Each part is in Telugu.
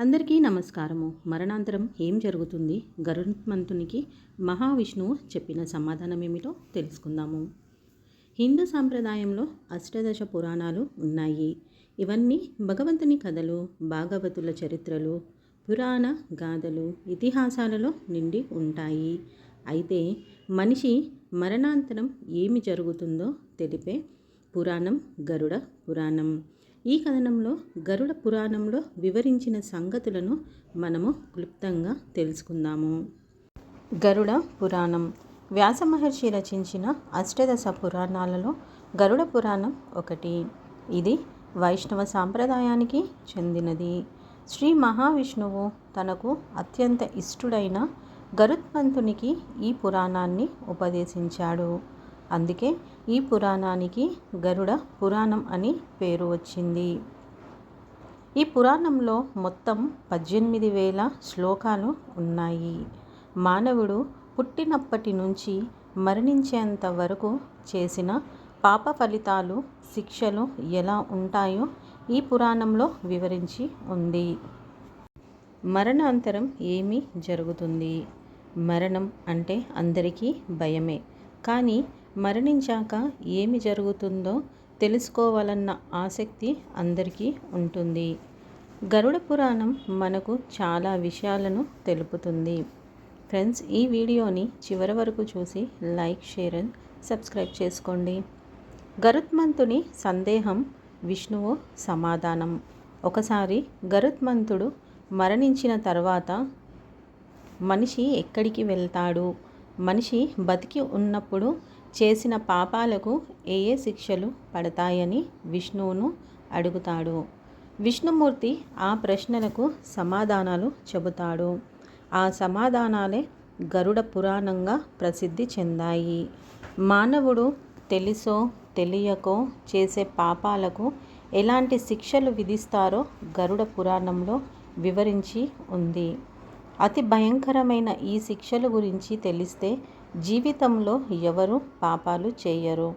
అందరికీ నమస్కారము. మరణాంతరం ఏం జరుగుతుంది? గరుత్మంతునికి మహావిష్ణువు చెప్పిన సమాధానం ఏమిటో తెలుసుకుందాము. హిందూ సాంప్రదాయంలో అష్టాదశ పురాణాలు ఉన్నాయి. ఇవన్నీ భగవంతుని కథలు, భాగవతుల చరిత్రలు, పురాణ గాథలు, ఇతిహాసాలలో నిండి ఉంటాయి. అయితే మనిషి మరణాంతరం ఏమి జరుగుతుందో తెలిపే పురాణం గరుడ పురాణం. ఈ కథనంలో గరుడ పురాణంలో వివరించిన సంగతులను మనము క్లుప్తంగా తెలుసుకుందాము. గరుడ పురాణం వ్యాస మహర్షి రచించిన అష్టాదశ పురాణాలలో గరుడ పురాణం ఒకటి. ఇది వైష్ణవ సాంప్రదాయానికి చెందినది. శ్రీ మహావిష్ణువు తనకు అత్యంత ఇష్టుడైన గరుత్మంతునికి ఈ పురాణాన్ని ఉపదేశించాడు. అందుకే ఈ పురాణానికి గరుడ పురాణం అని పేరు వచ్చింది. ఈ పురాణంలో మొత్తం 18,000 శ్లోకాలు ఉన్నాయి. మానవుడు పుట్టినప్పటి నుంచి మరణించేంత వరకు చేసిన పాప ఫలితాలు, శిక్షలు ఎలా ఉంటాయో ఈ పురాణంలో వివరించి ఉంది. మరణాంతరం ఏమి జరుగుతుంది? మరణం అంటే అందరికీ భయమే. కానీ మరణించాక ఏమి జరుగుతుందో తెలుసుకోవాలన్న ఆసక్తి అందరికీ ఉంటుంది. గరుడ పురాణం మనకు చాలా విషయాలను తెలుపుతుంది. ఫ్రెండ్స్, ఈ వీడియోని చివరి వరకు చూసి లైక్, షేర్ అండ్ సబ్స్క్రైబ్ చేసుకోండి. గరుత్మంతుని సందేహం, విష్ణువు సమాధానం. ఒకసారి గరుత్మంతుడు మరణించిన తర్వాత మనిషి ఎక్కడికి వెళ్తాడు? మనిషి బతికి ఉన్నప్పుడు చేసిన పాపాలకు ఏ శిక్షలు పడతాయని విష్ణువును అడుగుతాడు. విష్ణుమూర్తి ఆ ప్రశ్నలకు సమాధానాలు చెబుతాడు. ఆ సమాధానాలే గరుడ పురాణంగా ప్రసిద్ధి చెందాయి. మానవుడు తెలుసో తెలియకో చేసే పాపాలకు ఎలాంటి శిక్షలు విధిస్తారో గరుడ పురాణంలో వివరించి ఉంది. అతి భయంకరమైన ఈ శిక్షల గురించి తెలిస్తే జీవితంలో ఎవరు పాపాలు చేయరు.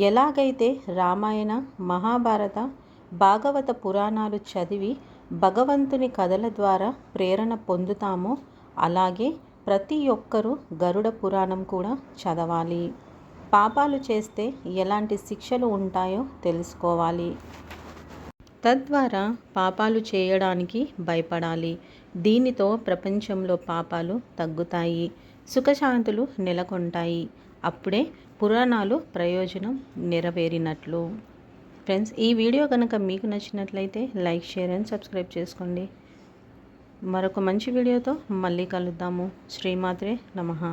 ఎలాగైతే రామాయణ, మహాభారత, భాగవత పురాణాలు చదివి భగవంతుని కథల ద్వారా ప్రేరణ పొందుతామో అలాగే ప్రతి ఒక్కరూ గరుడ పురాణం కూడా చదవాలి. పాపాలు చేస్తే ఎలాంటి శిక్షలు ఉంటాయో తెలుసుకోవాలి. తద్వారా పాపాలు చేయడానికి భయపడాలి. దీనితో ప్రపంచంలో పాపాలు తగ్గుతాయి, సుఖశాంతులు నెలకొంటాయి. అప్పుడే పురాణాలు ప్రయోజనం నెరవేరినట్లు. ఫ్రెండ్స్, ఈ వీడియో కనుక మీకు నచ్చినట్లయితే లైక్, షేర్ అండ్ సబ్స్క్రైబ్ చేసుకోండి. మరొక మంచి వీడియోతో మళ్ళీ కలుద్దాము. శ్రీమాత్రే నమః.